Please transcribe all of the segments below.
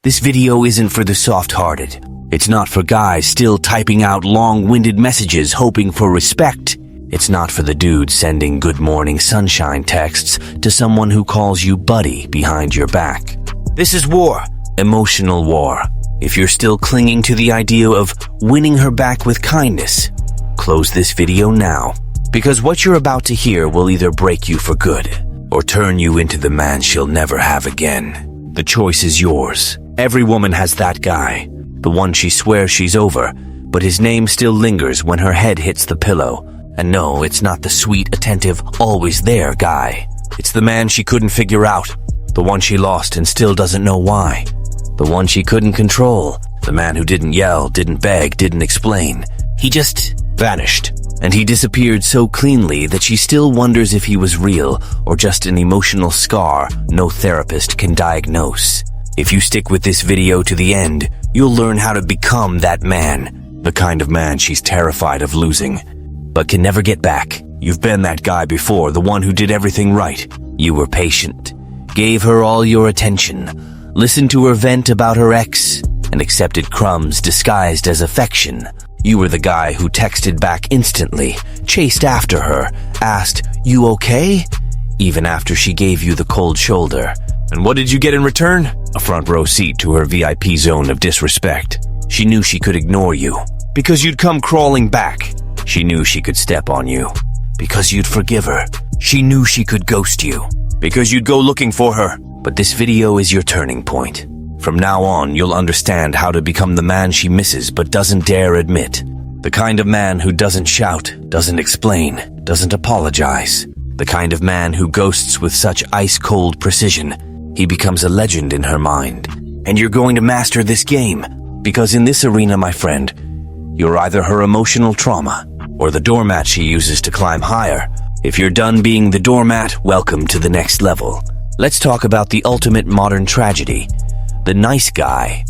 This video isn't for the soft-hearted. It's not for guys still typing out long-winded messages hoping for respect. It's not for the dude sending good morning sunshine texts to someone who calls you buddy behind your back. This is war. Emotional war. If you're still clinging to the idea of winning her back with kindness, close this video now. Because what you're about to hear will either break you for good or turn you into the man she'll never have again. The choice is yours. Every woman has that guy. The one she swears she's over, but his name still lingers when her head hits the pillow. And no, it's not the sweet, attentive, always there guy. It's the man she couldn't figure out. The one she lost and still doesn't know why. The one she couldn't control. The man who didn't yell, didn't beg, didn't explain. He just vanished. And he disappeared so cleanly that she still wonders if he was real or just an emotional scar no therapist can diagnose. If you stick with this video to the end, you'll learn how to become that man. The kind of man she's terrified of losing, but can never get back. You've been that guy before, the one who did everything right. You were patient, gave her all your attention, listened to her vent about her ex, and accepted crumbs disguised as affection. You were the guy who texted back instantly, chased after her, asked, "You okay?" even after she gave you the cold shoulder. And what did you get in return? A front row seat to her VIP zone of disrespect. She knew she could ignore you, because you'd come crawling back. She knew she could step on you, because you'd forgive her. She knew she could ghost you, because you'd go looking for her. But this video is your turning point. From now on, you'll understand how to become the man she misses but doesn't dare admit. The kind of man who doesn't shout, doesn't explain, doesn't apologize. The kind of man who ghosts with such ice-cold precision, he becomes a legend in her mind. And you're going to master this game, because in this arena, my friend, you're either her emotional trauma or the doormat she uses to climb higher. If you're done being the doormat, welcome to the next level. Let's talk about the ultimate modern tragedy. The nice guy.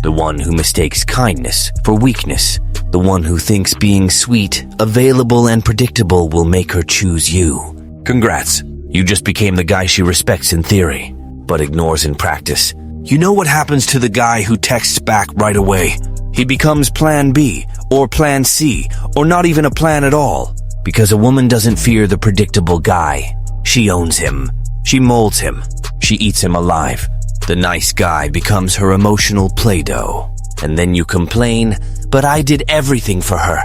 The one who mistakes kindness for weakness. The one who thinks being sweet, available, and predictable will make her choose you. Congrats. You just became the guy she respects in theory, but ignores in practice. You know what happens to the guy who texts back right away? He becomes plan B, or plan C, or not even a plan at all. Because a woman doesn't fear the predictable guy. She owns him. She molds him. She eats him alive. The nice guy becomes her emotional Play-Doh. And then you complain, but I did everything for her.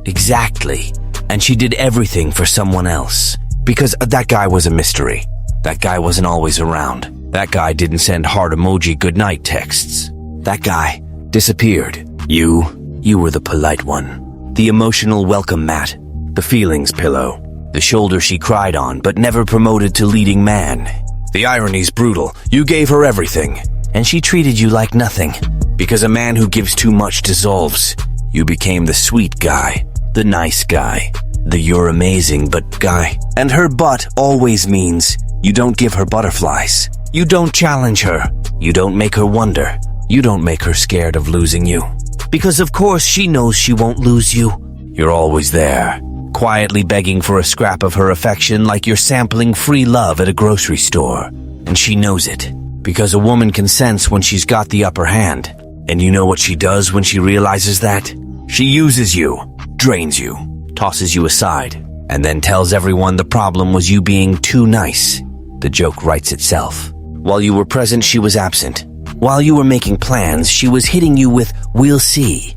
Exactly. And she did everything for someone else. Because that guy was a mystery. That guy wasn't always around. That guy didn't send heart emoji goodnight texts. That guy disappeared. You were the polite one. The emotional welcome mat. The feelings pillow. The shoulder she cried on, but never promoted to leading man. The irony's brutal. You gave her everything, and she treated you like nothing. Because a man who gives too much dissolves. You became the sweet guy, the nice guy, the you're amazing but guy. And her but always means you don't give her butterflies. You don't challenge her. You don't make her wonder. You don't make her scared of losing you. Because of course she knows she won't lose you. You're always there, quietly begging for a scrap of her affection like you're sampling free love at a grocery store. And she knows it, because a woman can sense when she's got the upper hand. And you know what she does when she realizes that? She uses you, drains you, tosses you aside, and then tells everyone the problem was you being too nice. The joke writes itself. While you were present, she was absent. While you were making plans, she was hitting you with, "We'll see."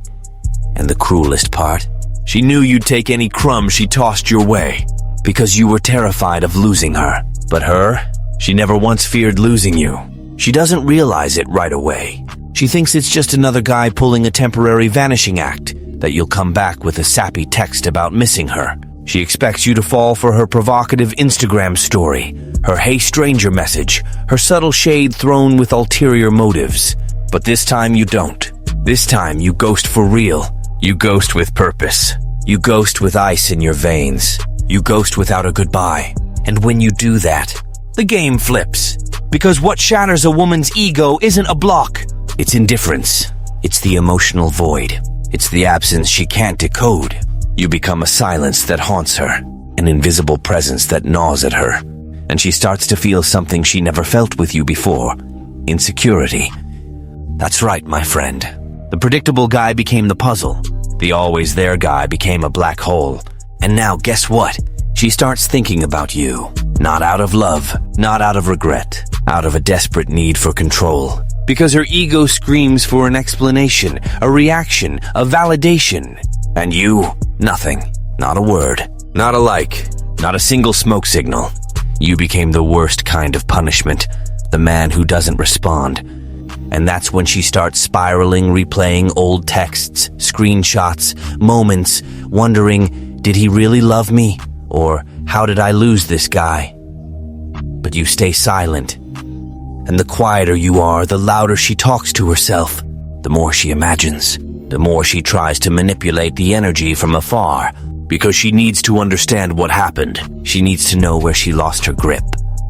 And the cruelest part? She knew you'd take any crumb she tossed your way, because you were terrified of losing her. But her? She never once feared losing you. She doesn't realize it right away. She thinks it's just another guy pulling a temporary vanishing act, that you'll come back with a sappy text about missing her. She expects you to fall for her provocative Instagram story, her "Hey stranger" message, her subtle shade thrown with ulterior motives. But this time you don't. This time you ghost for real. You ghost with purpose. You ghost with ice in your veins. You ghost without a goodbye. And when you do that, the game flips. Because what shatters a woman's ego isn't a block. It's indifference. It's the emotional void. It's the absence she can't decode. You become a silence that haunts her, an invisible presence that gnaws at her, and she starts to feel something she never felt with you before. Insecurity. That's right, my friend. The predictable guy became the puzzle. The always there guy became a black hole. And now guess what? She starts thinking about you. Not out of love, not out of regret, out of a desperate need for control. Because her ego screams for an explanation, a reaction, a validation. And you, nothing. Not a word. Not a like. Not a single smoke signal. You became the worst kind of punishment. The man who doesn't respond. And that's when she starts spiraling, replaying old texts, screenshots, moments, wondering, did he really love me? Or how did I lose this guy? But you stay silent. And the quieter you are, the louder she talks to herself. The more she imagines. The more she tries to manipulate the energy from afar. Because she needs to understand what happened. She needs to know where she lost her grip.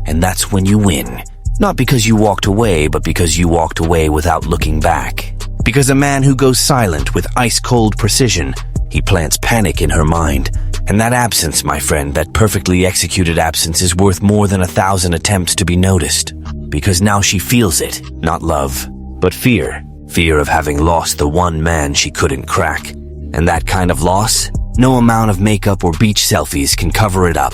And that's when you win. Not because you walked away, but because you walked away without looking back. Because a man who goes silent with ice-cold precision, he plants panic in her mind. And that absence, my friend, that perfectly executed absence is worth more than 1,000 attempts to be noticed. Because now she feels it, not love, but fear. Fear of having lost the one man she couldn't crack. And that kind of loss, no amount of makeup or beach selfies can cover it up.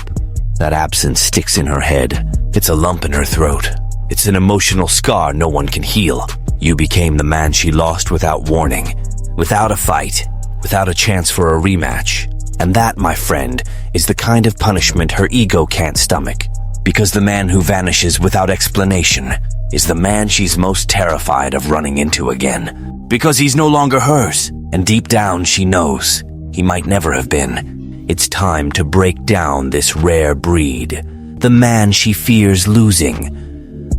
That absence sticks in her head. It's a lump in her throat. It's an emotional scar no one can heal. You became the man she lost without warning, without a fight, without a chance for a rematch. And that, my friend, is the kind of punishment her ego can't stomach. Because the man who vanishes without explanation is the man she's most terrified of running into again. Because he's no longer hers, and deep down she knows he might never have been. It's time to break down this rare breed. The man she fears losing.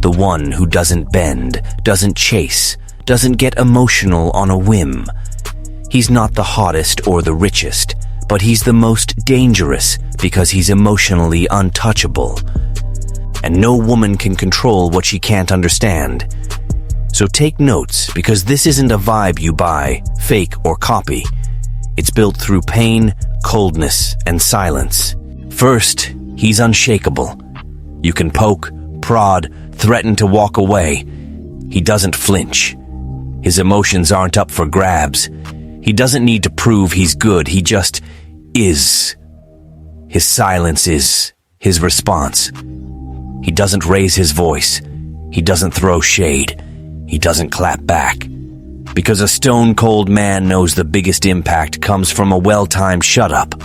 The one who doesn't bend, doesn't chase, doesn't get emotional on a whim. He's not the hottest or the richest, but he's the most dangerous because he's emotionally untouchable. And no woman can control what she can't understand. So take notes, because this isn't a vibe you buy, fake or copy. It's built through pain, coldness, and silence. First, he's unshakable. You can poke, prod, threaten to walk away. He doesn't flinch. His emotions aren't up for grabs. He doesn't need to prove he's good, he just is. His silence is his response. He doesn't raise his voice. He doesn't throw shade. He doesn't clap back. Because a stone-cold man knows the biggest impact comes from a well-timed shut-up.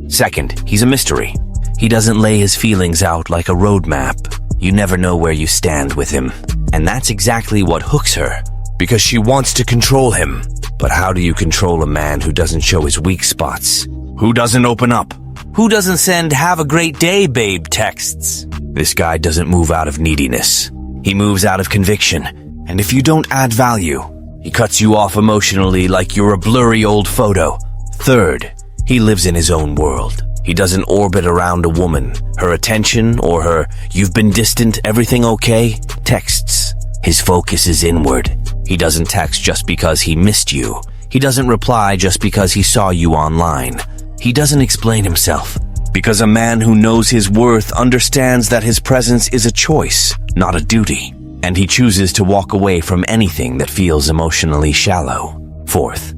Second, he's a mystery. He doesn't lay his feelings out like a roadmap. You never know where you stand with him. And that's exactly what hooks her. Because she wants to control him. But how do you control a man who doesn't show his weak spots? Who doesn't open up? Who doesn't send "have a great day, babe" texts? This guy doesn't move out of neediness. He moves out of conviction. And if you don't add value, he cuts you off emotionally like you're a blurry old photo. Third, he lives in his own world. He doesn't orbit around a woman, her attention, or her "you've been distant, everything okay?" texts. His focus is inward. He doesn't text just because he missed you. He doesn't reply just because he saw you online. He doesn't explain himself. Because a man who knows his worth understands that his presence is a choice, not a duty. And he chooses to walk away from anything that feels emotionally shallow. Fourth,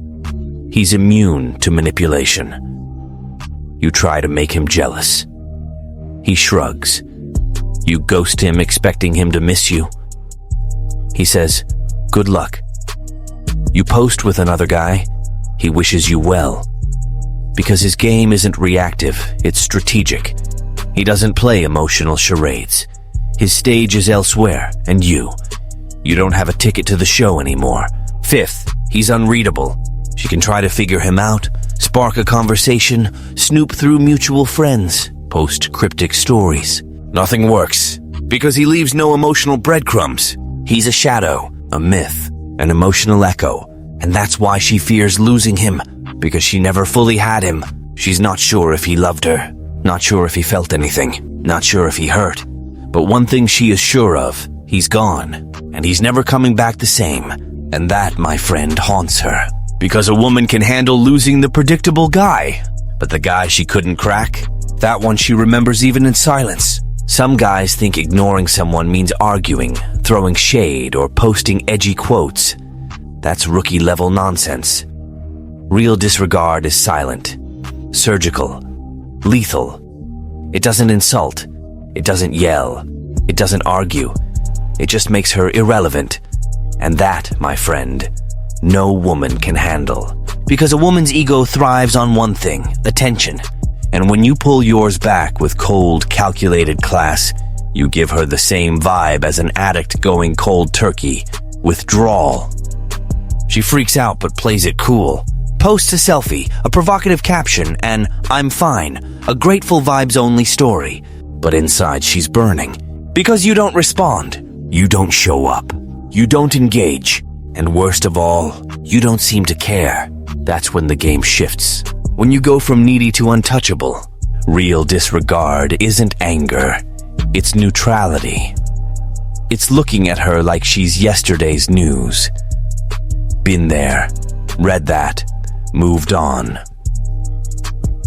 he's immune to manipulation. You try to make him jealous. He shrugs. You ghost him expecting him to miss you. He says, "Good luck." You post with another guy. He wishes you well. Because his game isn't reactive, it's strategic. He doesn't play emotional charades. His stage is elsewhere, and you don't have a ticket to the show anymore. Fifth, he's unreadable. She can try to figure him out, spark a conversation, snoop through mutual friends, post cryptic stories. Nothing works, because he leaves no emotional breadcrumbs. He's a shadow, a myth, an emotional echo, and that's why she fears losing him, because she never fully had him. She's not sure if he loved her, not sure if he felt anything, not sure if he hurt. But one thing she is sure of, he's gone, and he's never coming back the same. And that, my friend, haunts her. Because a woman can handle losing the predictable guy, but the guy she couldn't crack, that one she remembers even in silence. Some guys think ignoring someone means arguing, throwing shade, or posting edgy quotes. That's rookie-level nonsense. Real disregard is silent, surgical, lethal. It doesn't insult. It doesn't yell. It doesn't argue. It just makes her irrelevant. And that, my friend, no woman can handle. Because a woman's ego thrives on one thing, attention. And when you pull yours back with cold, calculated class, you give her the same vibe as an addict going cold turkey, withdrawal. She freaks out but plays it cool. Posts a selfie, a provocative caption, and "I'm fine," a grateful vibes-only story. But inside she's burning. Because you don't respond. You don't show up. You don't engage. And worst of all, you don't seem to care. That's when the game shifts. When you go from needy to untouchable. Real disregard isn't anger. It's neutrality. It's looking at her like she's yesterday's news. Been there. Read that. Moved on.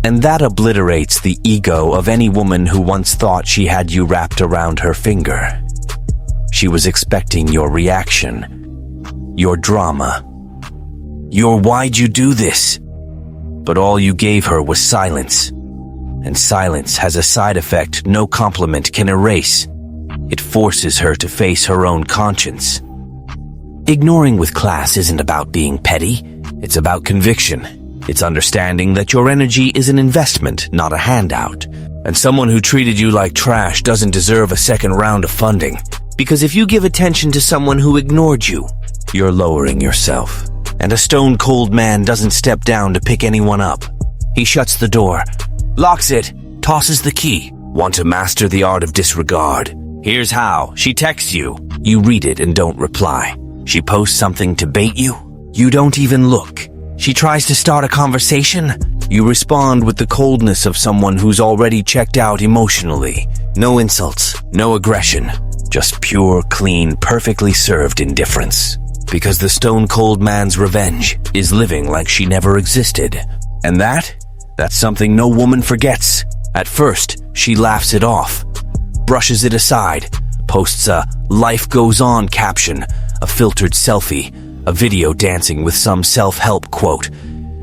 And that obliterates the ego of any woman who once thought she had you wrapped around her finger. She was expecting your reaction, your drama, your "why'd you do this?" But all you gave her was silence. And silence has a side effect no compliment can erase. It forces her to face her own conscience. Ignoring with class isn't about being petty. It's about conviction. It's understanding that your energy is an investment, not a handout. And someone who treated you like trash doesn't deserve a second round of funding. Because if you give attention to someone who ignored you, you're lowering yourself. And a stone-cold man doesn't step down to pick anyone up. He shuts the door, locks it, tosses the key. Want to master the art of disregard? Here's how. She texts you. You read it and don't reply. She posts something to bait you. You don't even look. She tries to start a conversation. You respond with the coldness of someone who's already checked out emotionally. No insults, no aggression. Just pure, clean, perfectly served indifference. Because the stone-cold man's revenge is living like she never existed. And that's something no woman forgets. At first, she laughs it off, brushes it aside, posts a "life goes on" caption, a filtered selfie, a video dancing with some self-help quote.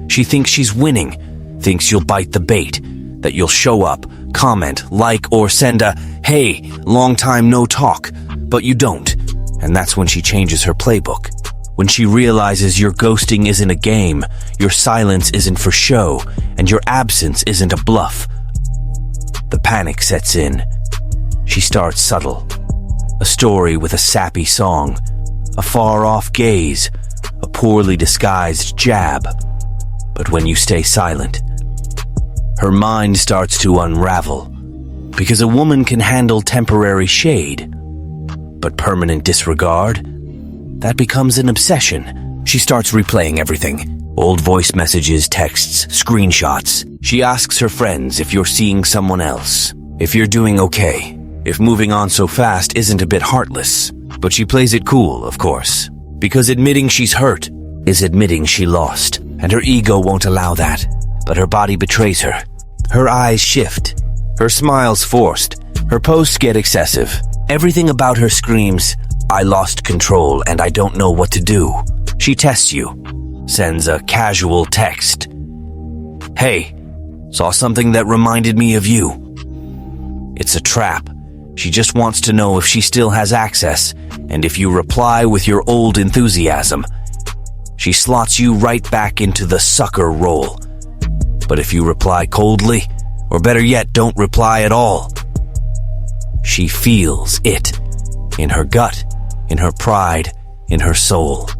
She thinks she's winning, thinks you'll bite the bait, that you'll show up, comment, like, or send a "hey, long time no talk," but you don't. And that's when she changes her playbook. When she realizes your ghosting isn't a game, your silence isn't for show, and your absence isn't a bluff. The panic sets in. She starts subtle. A story with a sappy song, a far-off gaze, a poorly disguised jab. But when you stay silent, her mind starts to unravel. Because a woman can handle temporary shade, but permanent disregard, that becomes an obsession. She starts replaying everything. Old voice messages, texts, screenshots. She asks her friends if you're seeing someone else, if you're doing okay, if moving on so fast isn't a bit heartless. But she plays it cool, of course. Because admitting she's hurt is admitting she lost. And her ego won't allow that. But her body betrays her. Her eyes shift. Her smile's forced. Her posts get excessive. Everything about her screams, "I lost control and I don't know what to do." She tests you. Sends a casual text. "Hey, saw something that reminded me of you." It's a trap. She just wants to know if she still has access, and if you reply with your old enthusiasm, she slots you right back into the sucker role. But if you reply coldly, or better yet, don't reply at all, she feels it. In her gut, in her pride, in her soul.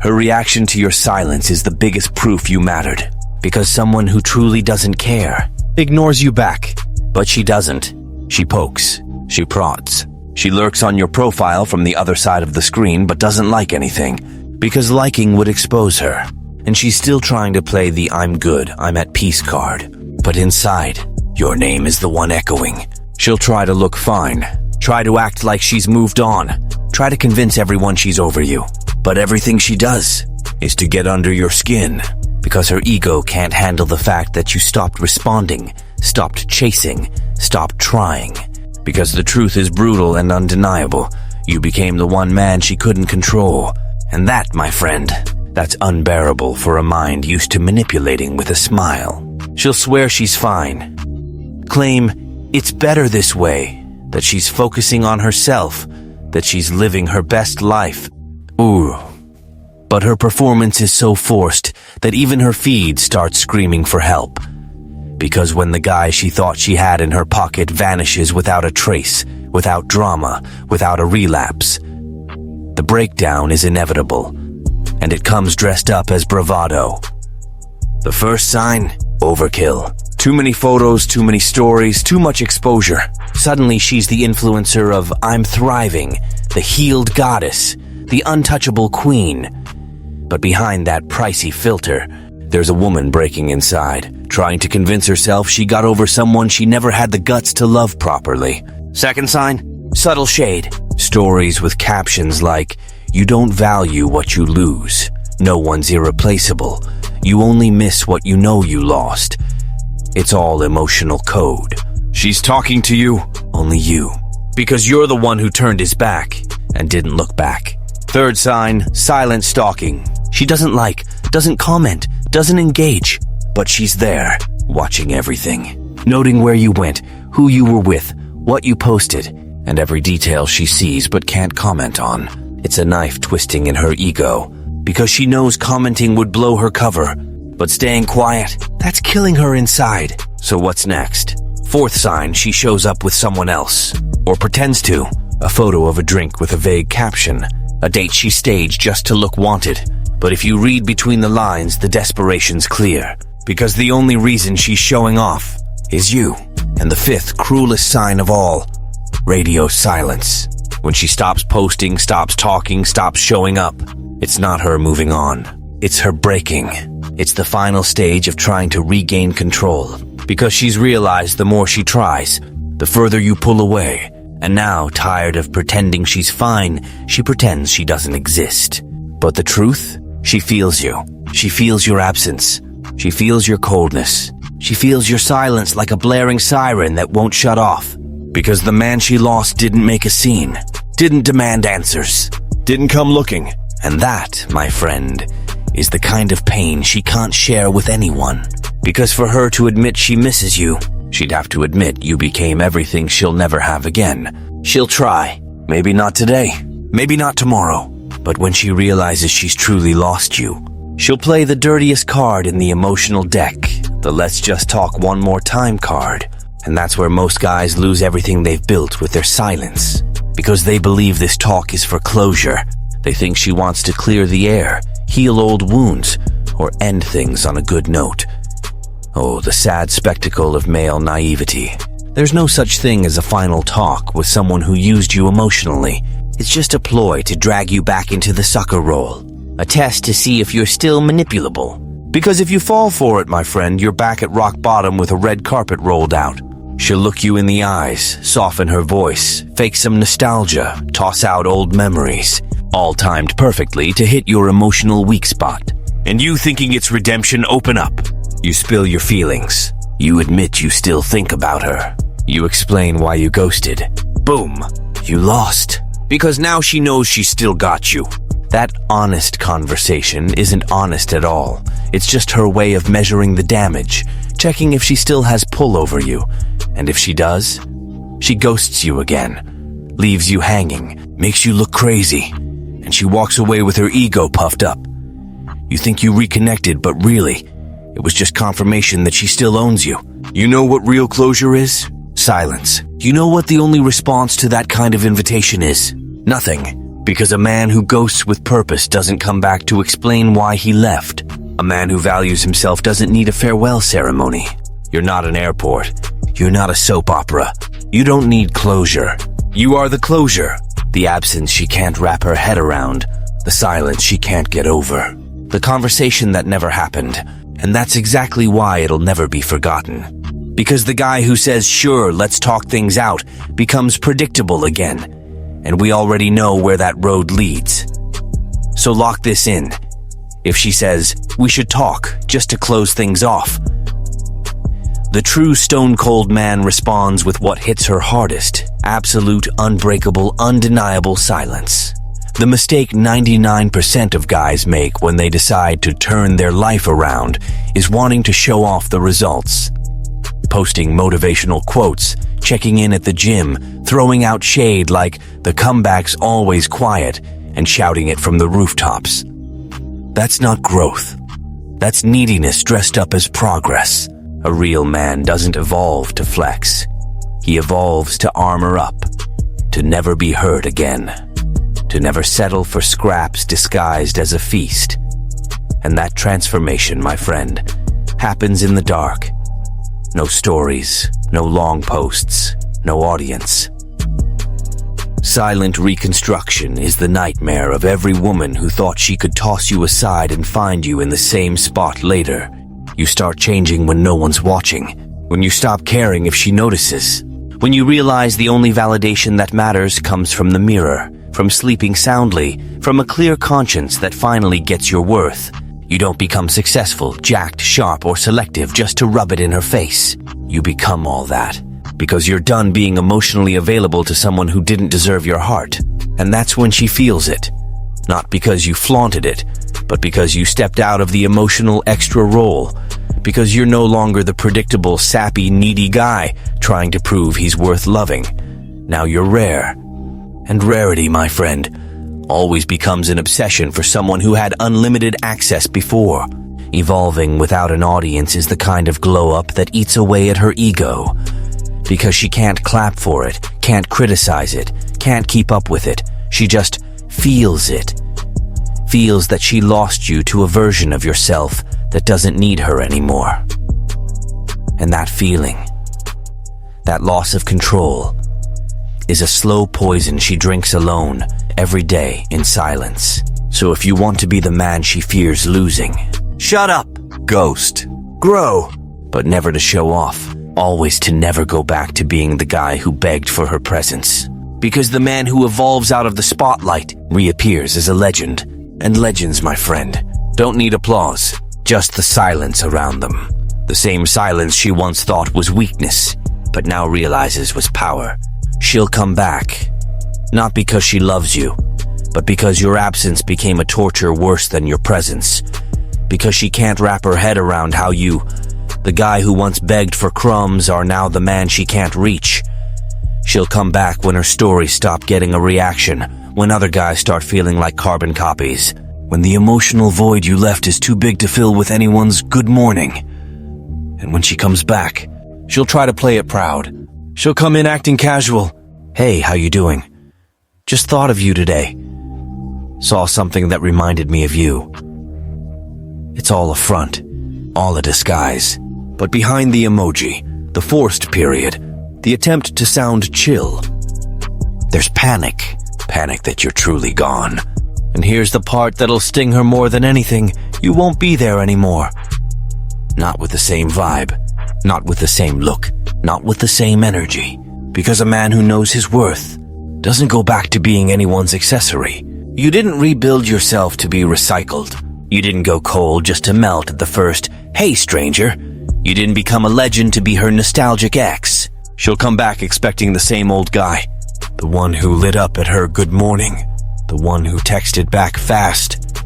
Her reaction to your silence is the biggest proof you mattered. Because someone who truly doesn't care ignores you back. But she doesn't. She pokes. She prods. She lurks on your profile from the other side of the screen but doesn't like anything. Because liking would expose her. And she's still trying to play the "I'm good, I'm at peace" card. But inside, your name is the one echoing. She'll try to look fine. Try to act like she's moved on. Try to convince everyone she's over you. But everything she does is to get under your skin. Because her ego can't handle the fact that you stopped responding, stopped chasing, stopped trying. Because the truth is brutal and undeniable. You became the one man she couldn't control. And that, my friend, that's unbearable for a mind used to manipulating with a smile. She'll swear she's fine, claim it's better this way, that she's focusing on herself, that she's living her best life. Ooh. But her performance is so forced that even her feed starts screaming for help. Because when the guy she thought she had in her pocket vanishes without a trace, without drama, without a relapse, the breakdown is inevitable, and it comes dressed up as bravado. The first sign? Overkill. Too many photos, too many stories, too much exposure. Suddenly she's the influencer of I'm thriving, the healed goddess, the untouchable queen. But behind that pricey filter, there's a woman breaking inside, trying to convince herself she got over someone she never had the guts to love properly. Second sign? Subtle shade. Stories with captions like, you don't value what you lose. No one's irreplaceable. You only miss what you know you lost. It's all emotional code. She's talking to you, only you. Because you're the one who turned his back and didn't look back. Third sign, silent stalking. She doesn't like, doesn't comment, doesn't engage, but she's there, watching everything. Noting where you went, who you were with, what you posted, and every detail she sees but can't comment on. It's a knife twisting in her ego, because she knows commenting would blow her cover. But staying quiet, that's killing her inside. So what's next? Fourth sign, she shows up with someone else, or pretends to. A photo of a drink with a vague caption. A date she staged just to look wanted. But if you read between the lines, the desperation's clear. Because the only reason she's showing off is you. And the fifth, cruelest sign of all, radio silence. When she stops posting, stops talking, stops showing up, it's not her moving on. It's her breaking. It's the final stage of trying to regain control. Because she's realized the more she tries, the further you pull away. And now, tired of pretending she's fine, she pretends she doesn't exist. But the truth? She feels you. She feels your absence. She feels your coldness. She feels your silence like a blaring siren that won't shut off. Because the man she lost didn't make a scene, didn't demand answers, didn't come looking. And that, my friend, is the kind of pain she can't share with anyone. Because for her to admit she misses you, she'd have to admit you became everything she'll never have again. She'll try. Maybe not today. Maybe not tomorrow. But when she realizes she's truly lost you, she'll play the dirtiest card in the emotional deck, the let's just talk one more time card. And that's where most guys lose everything they've built with their silence. Because they believe this talk is for closure. They think she wants to clear the air, heal old wounds, or end things on a good note. Oh, the sad spectacle of male naivety. There's no such thing as a final talk with someone who used you emotionally. It's just a ploy to drag you back into the sucker role. A test to see if you're still manipulable. Because if you fall for it, my friend, you're back at rock bottom with a red carpet rolled out. She'll look you in the eyes, soften her voice, fake some nostalgia, toss out old memories, all timed perfectly to hit your emotional weak spot. And you thinking it's redemption, open up. You spill your feelings. You admit you still think about her. You explain why you ghosted. Boom. You lost. Because now she knows she still got you. That honest conversation isn't honest at all. It's just her way of measuring the damage, checking if she still has pull over you. And if she does, she ghosts you again, leaves you hanging, makes you look crazy, and she walks away with her ego puffed up. You think you reconnected, but really, it was just confirmation that she still owns you. You know what real closure is? Silence. You know what the only response to that kind of invitation is? Nothing. Because a man who ghosts with purpose doesn't come back to explain why he left. A man who values himself doesn't need a farewell ceremony. You're not an airport. You're not a soap opera. You don't need closure. You are the closure. The absence she can't wrap her head around. The silence she can't get over. The conversation that never happened. And that's exactly why it'll never be forgotten. Because the guy who says, sure, let's talk things out, becomes predictable again. And we already know where that road leads. So lock this in. If she says, we should talk, just to close things off, the true stone-cold man responds with what hits her hardest. Absolute, unbreakable, undeniable silence. The mistake 99% of guys make when they decide to turn their life around is wanting to show off the results. Posting motivational quotes, checking in at the gym, throwing out shade like the comeback's always quiet, and shouting it from the rooftops. That's not growth. That's neediness dressed up as progress. A real man doesn't evolve to flex. He evolves to armor up, to never be hurt again, to never settle for scraps disguised as a feast. And that transformation, my friend, happens in the dark. No stories, no long posts, no audience. Silent reconstruction is the nightmare of every woman who thought she could toss you aside and find you in the same spot later. You start changing when no one's watching, when you stop caring if she notices, when you realize the only validation that matters comes from the mirror, from sleeping soundly, from a clear conscience that finally gets your worth. You don't become successful, jacked, sharp, or selective just to rub it in her face. You become all that because you're done being emotionally available to someone who didn't deserve your heart. And that's when she feels it. Not because you flaunted it, but because you stepped out of the emotional extra role. Because you're no longer the predictable, sappy, needy guy trying to prove he's worth loving. Now you're rare. And rarity, my friend, always becomes an obsession for someone who had unlimited access before. Evolving without an audience is the kind of glow-up that eats away at her ego. Because she can't clap for it, can't criticize it, can't keep up with it. She just feels it. Feels that she lost you to a version of yourself that doesn't need her anymore. And that feeling, that loss of control, is a slow poison she drinks alone, every day in silence. So if you want to be the man she fears losing, shut up, ghost, grow, but never to show off, always to never go back to being the guy who begged for her presence. Because the man who evolves out of the spotlight reappears as a legend. And legends, my friend, don't need applause, just the silence around them. The same silence she once thought was weakness, but now realizes was power. She'll come back, not because she loves you, but because your absence became a torture worse than your presence. Because she can't wrap her head around how you, the guy who once begged for crumbs, are now the man she can't reach. She'll come back when her stories stop getting a reaction, when other guys start feeling like carbon copies, when the emotional void you left is too big to fill with anyone's good morning. And when she comes back, she'll try to play it proud. She'll come in acting casual. Hey, how you doing? Just thought of you today. Saw something that reminded me of you. It's all a front, all a disguise. But behind the emoji, the forced period, the attempt to sound chill, there's panic. Panic that you're truly gone. And here's the part that'll sting her more than anything. You won't be there anymore. Not with the same vibe. Not with the same look. Not with the same energy. Because a man who knows his worth doesn't go back to being anyone's accessory. You didn't rebuild yourself to be recycled. You didn't go cold just to melt at the first, "Hey, stranger." You didn't become a legend to be her nostalgic ex. She'll come back expecting the same old guy. The one who lit up at her good morning. The one who texted back fast.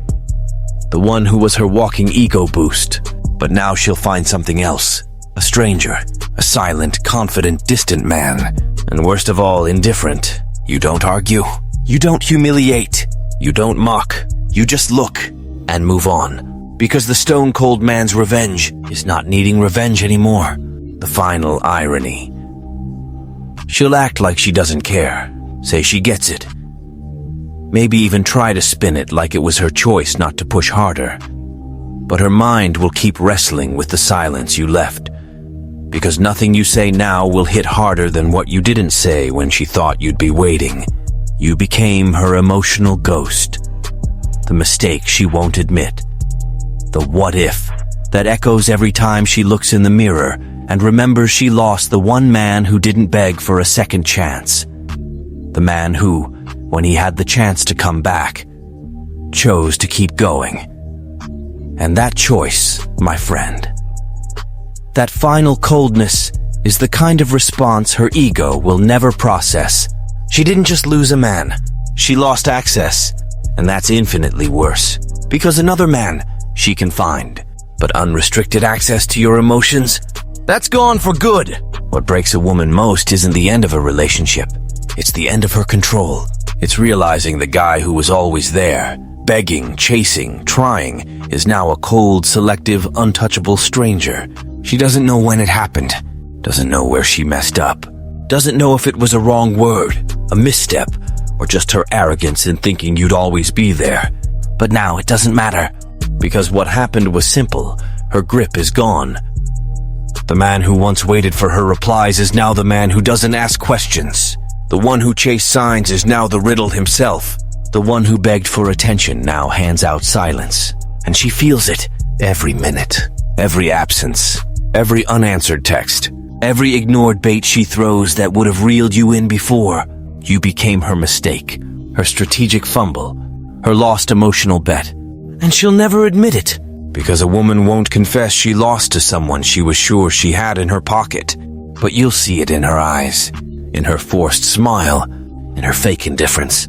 The one who was her walking ego boost. But now she'll find something else. A stranger. A silent, confident, distant man. And worst of all, indifferent. You don't argue. You don't humiliate. You don't mock. You just look and move on. Because the stone-cold man's revenge is not needing revenge anymore. The final irony. She'll act like she doesn't care. Say she gets it. Maybe even try to spin it like it was her choice not to push harder. But her mind will keep wrestling with the silence you left. Because nothing you say now will hit harder than what you didn't say when she thought you'd be waiting. You became her emotional ghost. The mistake she won't admit. The what if that echoes every time she looks in the mirror and remembers she lost the one man who didn't beg for a second chance. The man who, when he had the chance to come back, chose to keep going. And that choice, my friend, that final coldness, is the kind of response her ego will never process. She didn't just lose a man. She lost access, and that's infinitely worse. Because another man she can find. But unrestricted access to your emotions? That's gone for good. What breaks a woman most isn't the end of a relationship. It's the end of her control. It's realizing the guy who was always there, begging, chasing, trying, is now a cold, selective, untouchable stranger. She doesn't know when it happened, doesn't know where she messed up, doesn't know if it was a wrong word, a misstep, or just her arrogance in thinking you'd always be there. But now it doesn't matter, because what happened was simple. Her grip is gone. The man who once waited for her replies is now the man who doesn't ask questions. The one who chased signs is now the riddle himself. The one who begged for attention now hands out silence. And she feels it every minute, every absence, every unanswered text, every ignored bait she throws that would have reeled you in before. You became her mistake, her strategic fumble, her lost emotional bet. And she'll never admit it, because a woman won't confess she lost to someone she was sure she had in her pocket. But you'll see it in her eyes, in her forced smile, in her fake indifference,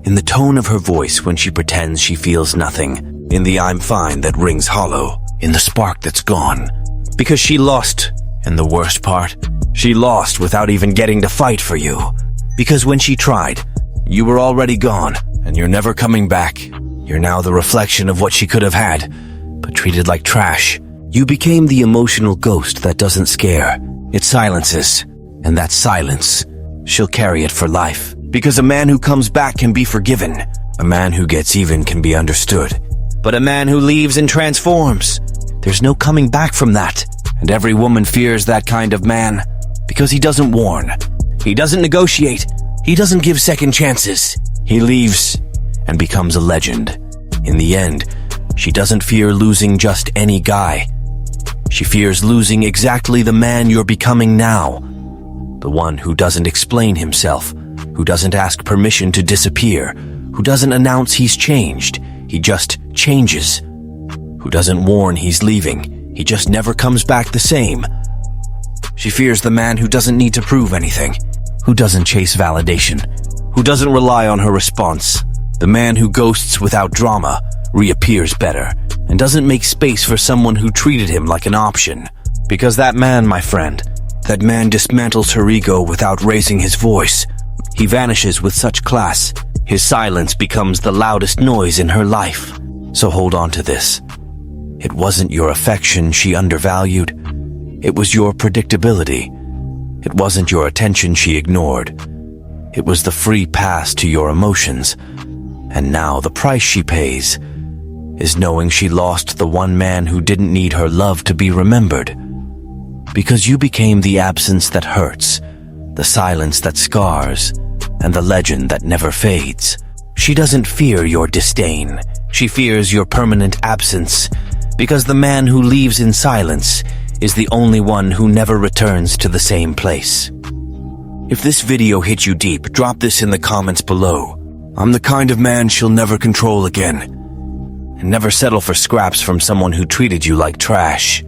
in the tone of her voice when she pretends she feels nothing, in the "I'm fine" that rings hollow, in the spark that's gone. Because she lost, and the worst part, she lost without even getting to fight for you. Because when she tried, you were already gone, and you're never coming back. You're now the reflection of what she could have had, but treated like trash. You became the emotional ghost that doesn't scare. It silences, and that silence, she'll carry it for life. Because a man who comes back can be forgiven. A man who gets even can be understood. But a man who leaves and transforms, there's no coming back from that. And every woman fears that kind of man, because he doesn't warn. He doesn't negotiate. He doesn't give second chances. He leaves and becomes a legend. In the end, she doesn't fear losing just any guy. She fears losing exactly the man you're becoming now. The one who doesn't explain himself, who doesn't ask permission to disappear, who doesn't announce he's changed, he just changes, who doesn't warn he's leaving, he just never comes back the same. She fears the man who doesn't need to prove anything, who doesn't chase validation, who doesn't rely on her response. The man who ghosts without drama, reappears better, and doesn't make space for someone who treated him like an option. Because that man, my friend, that man dismantles her ego without raising his voice. He vanishes with such class. His silence becomes the loudest noise in her life. So hold on to this. It wasn't your affection she undervalued. It was your predictability. It wasn't your attention she ignored. It was the free pass to your emotions. And now the price she pays is knowing she lost the one man who didn't need her love to be remembered. Because you became the absence that hurts, the silence that scars, and the legend that never fades. She doesn't fear your disdain. She fears your permanent absence, because the man who leaves in silence is the only one who never returns to the same place. If this video hit you deep, drop this in the comments below. I'm the kind of man she'll never control again. And never settle for scraps from someone who treated you like trash.